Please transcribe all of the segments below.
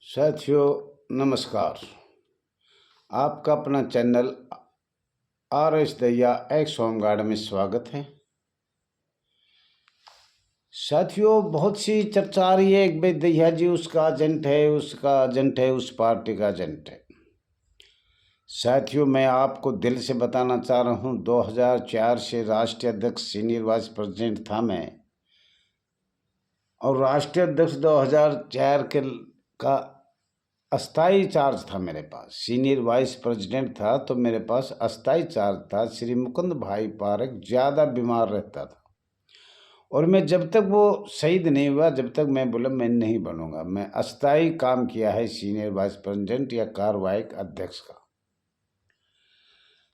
साथियों नमस्कार। आपका अपना channel RS Dahiya x home guard में स्वागत है। साथियों बहुत सी चर्चा आ रही है कि भाई दहिया जी उसका एजेंट है, उसका एजेंट है, उस पार्टी का एजेंट है। साथियों मैं आपको दिल से बताना चाह रहा हूँ, 2004 से राष्ट्रीय अध्यक्ष सीनियर वाइस प्रेसिडेंट था मैं, और राष्ट्रीय अध्यक्ष 2004 का अस्थाई चार्ज था मेरे पास। सीनियर वाइस प्रेसिडेंट था तो मेरे पास अस्थाई चार्ज था। श्री मुकुंद भाई पारक ज़्यादा बीमार रहता था और मैं जब तक वो शहीद नहीं हुआ जब तक मैं बोला मैं नहीं बनूंगा। मैं अस्थाई काम किया है सीनियर वाइस प्रेसिडेंट या कार्यवाहक अध्यक्ष का।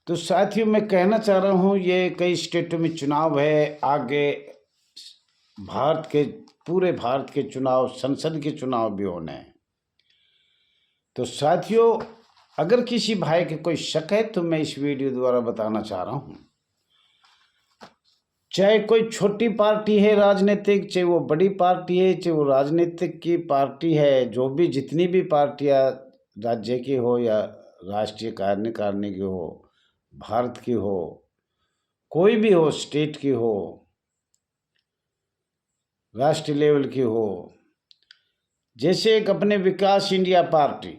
तो साथियों मैं कहना चाह रहा हूँ, ये कई स्टेटों में चुनाव है, आगे पूरे भारत के चुनाव, संसद के चुनाव भी होने हैं। तो साथियों अगर किसी भाई के कोई शक है तो मैं इस वीडियो द्वारा बताना चाह रहा हूँ, चाहे कोई छोटी पार्टी है राजनीतिक, चाहे वो बड़ी पार्टी है, चाहे वो राजनीतिक की पार्टी है, जो भी जितनी भी पार्टियां राज्य की हो या राष्ट्रीय कार्यकारिणी की हो, भारत की हो, कोई भी हो, स्टेट की हो, राष्ट्रीय लेवल की हो, जैसे एक अपने विकास इंडिया पार्टी,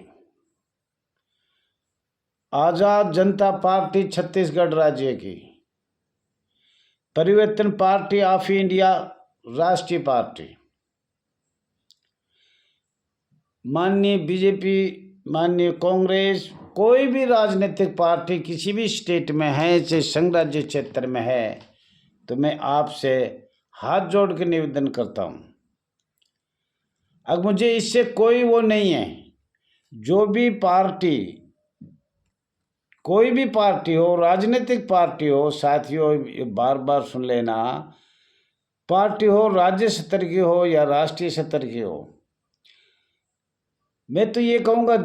आजाद जनता पार्टी छत्तीसगढ़ राज्य की, परिवर्तन पार्टी ऑफ इंडिया राष्ट्रीय पार्टी, माननीय बीजेपी, माननीय कांग्रेस, कोई भी राजनीतिक पार्टी किसी भी स्टेट में है, चाहे संघ राज्य क्षेत्र में है, तो मैं आपसे हाथ जोड़ के निवेदन करता हूँ। अब मुझे इससे कोई वो नहीं है, जो भी पार्टी, कोई भी पार्टी हो, राजनीतिक पार्टी हो, साथियों बार बार सुन लेना, पार्टी हो राज्य स्तर की हो या राष्ट्रीय स्तर की हो, मैं तो ये कहूँगा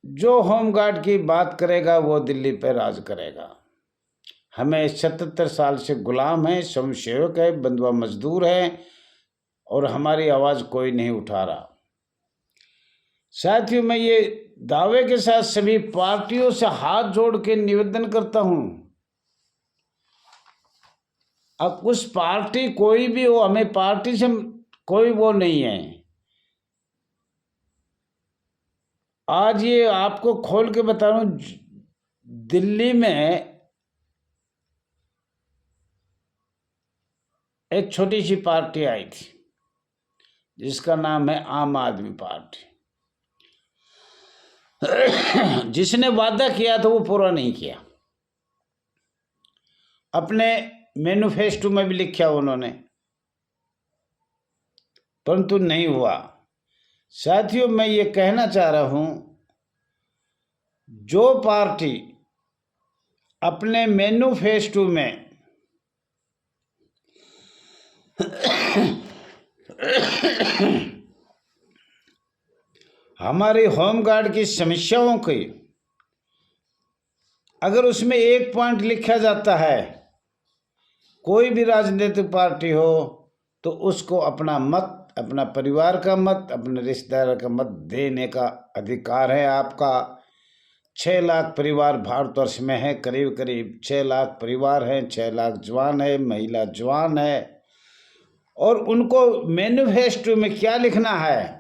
जो होमगार्ड की बात करेगा वो दिल्ली पर राज करेगा। हमें 77 साल से गुलाम है, स्वयंसेवक है, बंधुआ मजदूर है और हमारी आवाज़ कोई नहीं उठा रहा। साथियों मैं ये दावे के साथ सभी पार्टियों से हाथ जोड़ के निवेदन करता हूँ, अब उस पार्टी कोई भी हो, हमें पार्टी से कोई वो नहीं है। आज ये आपको खोल के बता रहा हूँ, दिल्ली में एक छोटी सी पार्टी आई थी जिसका नाम है आम आदमी पार्टी। जिसने वादा किया था वो पूरा नहीं किया, अपने मैनिफेस्टो में भी लिखा उन्होंने, परंतु नहीं हुआ। साथियों मैं ये कहना चाह रहा हूं, जो पार्टी अपने मैनिफेस्टो में हमारी होमगार्ड की समस्याओं की अगर उसमें एक पॉइंट लिखा जाता है, कोई भी राजनीतिक पार्टी हो, तो उसको अपना मत, अपना परिवार का मत, अपने रिश्तेदार का मत देने का अधिकार है आपका। 6 लाख परिवार भारतवर्ष में है, करीब करीब 6 लाख परिवार हैं, 6 लाख जवान है, महिला जवान है, और उनको मैनिफेस्टो में क्या लिखना है,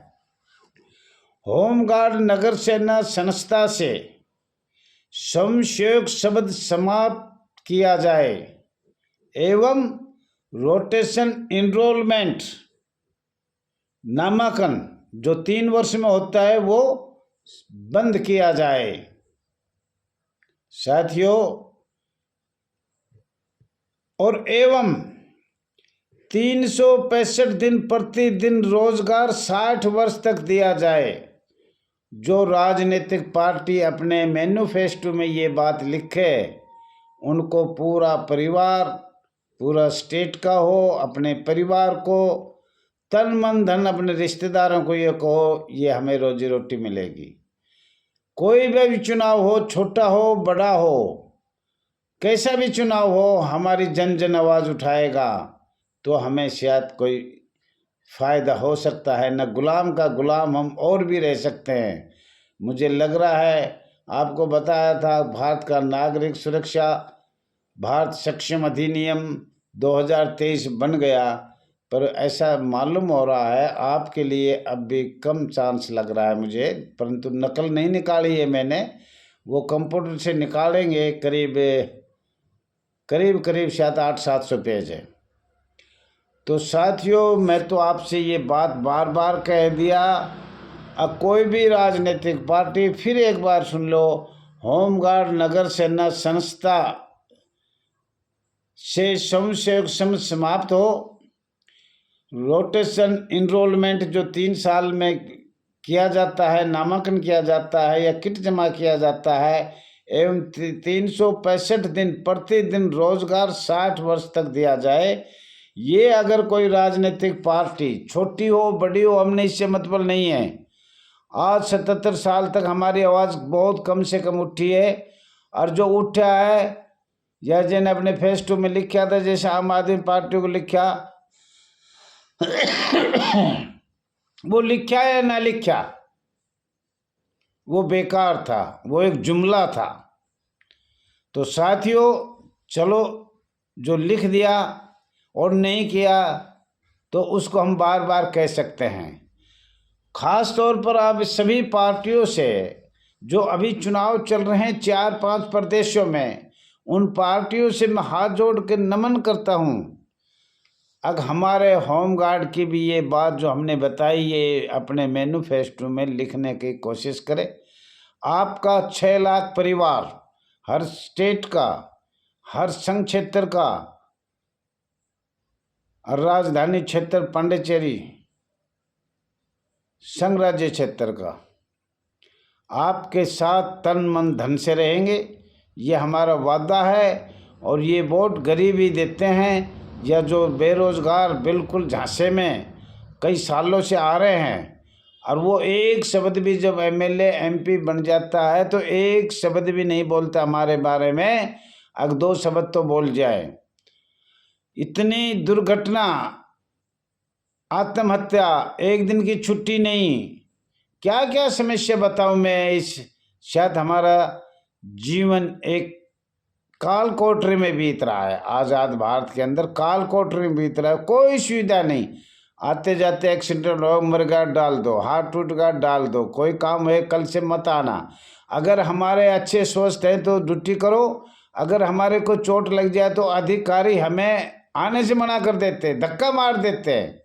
होमगार्ड नगर सेना संस्था से स्वयंसेवक शब्द समाप्त किया जाए एवं रोटेशन इनरोलमेंट नामांकन जो 3 वर्ष में होता है वो बंद किया जाए। साथियों और एवं 365 दिन प्रतिदिन रोजगार 60 वर्ष तक दिया जाए। जो राजनीतिक पार्टी अपने मैनिफेस्टो में ये बात लिखे, उनको पूरा परिवार, पूरा स्टेट का हो, अपने परिवार को तन मन धन, अपने रिश्तेदारों को ये कहो ये हमें रोजी रोटी मिलेगी। कोई भी चुनाव हो, छोटा हो बड़ा हो, कैसा भी चुनाव हो, हमारी जन जन आवाज़ उठाएगा तो हमें शायद कोई फ़ायदा हो सकता है, न गुलाम का गुलाम हम और भी रह सकते हैं। मुझे लग रहा है, आपको बताया था, भारत का नागरिक सुरक्षा भारत सक्षम अधिनियम 2023 बन गया, पर ऐसा मालूम हो रहा है आपके लिए अब भी कम चांस लग रहा है मुझे। परंतु नकल नहीं निकाली है मैंने, वो कंप्यूटर से निकालेंगे। करीब करीब शायद 800-700 पेज है। तो साथियों, मैं तो आपसे ये बात बार बार कह दिया, अब कोई भी राजनीतिक पार्टी, फिर एक बार सुन लो, होमगार्ड नगर सेना संस्था से स्वयंसेवक संघ समाप्त हो, रोटेशन इनरोलमेंट जो 3 साल में किया जाता है, नामांकन किया जाता है या किट जमा किया जाता है, एवं 365 दिन प्रतिदिन रोजगार 60 वर्ष तक दिया जाए। ये अगर कोई राजनीतिक पार्टी छोटी हो बड़ी हो, हमने इससे मतलब नहीं है। आज 77 साल तक हमारी आवाज़ बहुत कम से कम उठी है, और जो उठा है या जिन्हें अपने फेस 2 में लिखा था, जैसे आम आदमी पार्टी को लिखा, वो लिखा या ना लिखा, वो बेकार था, वो एक जुमला था। तो साथियों, चलो, जो लिख दिया और नहीं किया तो उसको हम बार बार कह सकते हैं। खास तौर पर आप सभी पार्टियों से, जो अभी चुनाव चल रहे हैं 4-5 प्रदेशों में, उन पार्टियों से मैं हाथ जोड़ के नमन करता हूँ। अब हमारे होमगार्ड की भी ये बात जो हमने बताई, ये अपने मैनिफेस्टो में लिखने की कोशिश करें। आपका 6 लाख परिवार, हर स्टेट का, हर संघ क्षेत्र का, राजधानी क्षेत्र पांडिचेरी, संघ राज्य क्षेत्र का, आपके साथ तन मन धन से रहेंगे, ये हमारा वादा है। और ये वोट गरीब ही देते हैं, या जो बेरोजगार बिल्कुल झांसे में कई सालों से आ रहे हैं, और वो एक शब्द भी जब एमएलए एमपी बन जाता है तो एक शब्द भी नहीं बोलता हमारे बारे में, अगर 2 शब्द तो बोल जाए। इतनी दुर्घटना, आत्महत्या, एक दिन की छुट्टी नहीं, क्या क्या समस्या बताऊं मैं। इस शायद हमारा जीवन एक काल कोठरी में बीत रहा है, आज़ाद भारत के अंदर काल कोठरी में बीत रहा है। कोई सुविधा नहीं, आते जाते एक्सीडेंट हो, मर गया डाल दो, हाथ टूट गया डाल दो, कोई काम है कल से मत आना। अगर हमारे अच्छे स्वस्थ हैं तो ड्यूटी करो, अगर हमारे को चोट लग जाए तो अधिकारी हमें आने से मना कर देते, धक्का मार देते हैं।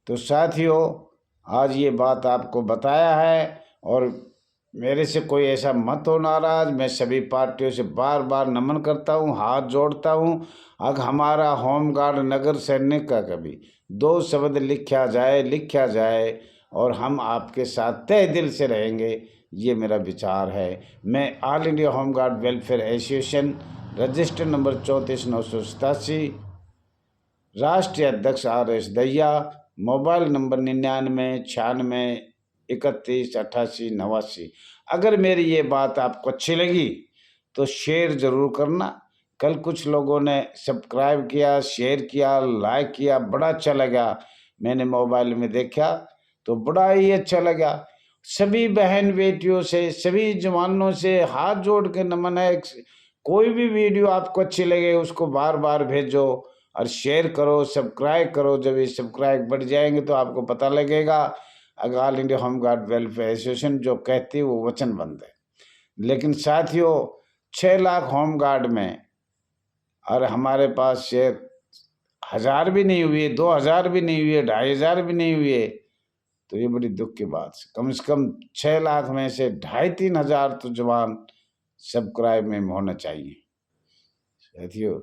तो साथियों, आज ये बात आपको बताया है, और मेरे से कोई ऐसा मत हो नाराज। मैं सभी पार्टियों से बार बार नमन करता हूँ, हाथ जोड़ता हूँ। अगर हमारा होमगार्ड नगर सैनिक का कभी 2 शब्द लिखा जाए और हम आपके साथ तहे दिल से रहेंगे, ये मेरा विचार है। मैं all India home guard welfare association, register number 34,987, राष्ट्रीय अध्यक्ष RS दहिया, मोबाइल नंबर 9996318889। अगर मेरी ये बात आपको अच्छी लगी तो शेयर ज़रूर करना। कल कुछ लोगों ने सब्सक्राइब किया, शेयर किया, लाइक किया, बड़ा अच्छा लगा। मैंने मोबाइल में देखा तो बड़ा ही अच्छा लगा। सभी बहन बेटियों से, सभी जवानों से हाथ जोड़ के नमन है। कोई भी वीडियो आपको अच्छी लगे उसको बार बार भेजो और शेयर करो, सब्सक्राइब करो। जब ये सब्सक्राइब बढ़ जाएंगे तो आपको पता लगेगा। अगर all India home guard welfare association जो कहती है वो वचनबद्ध है। लेकिन साथियों, 6 लाख होमगार्ड में, और हमारे पास शेयर 1000 भी नहीं हुए, 2000 भी नहीं हुए, 2500 भी नहीं हुए, तो ये बड़ी दुख की बात है। कम से कम 6 लाख में से 2500-3 हज़ार तो जवान सब्सक्राइब में होना चाहिए। साथियों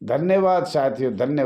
धन्यवाद, साथियों धन्यवाद।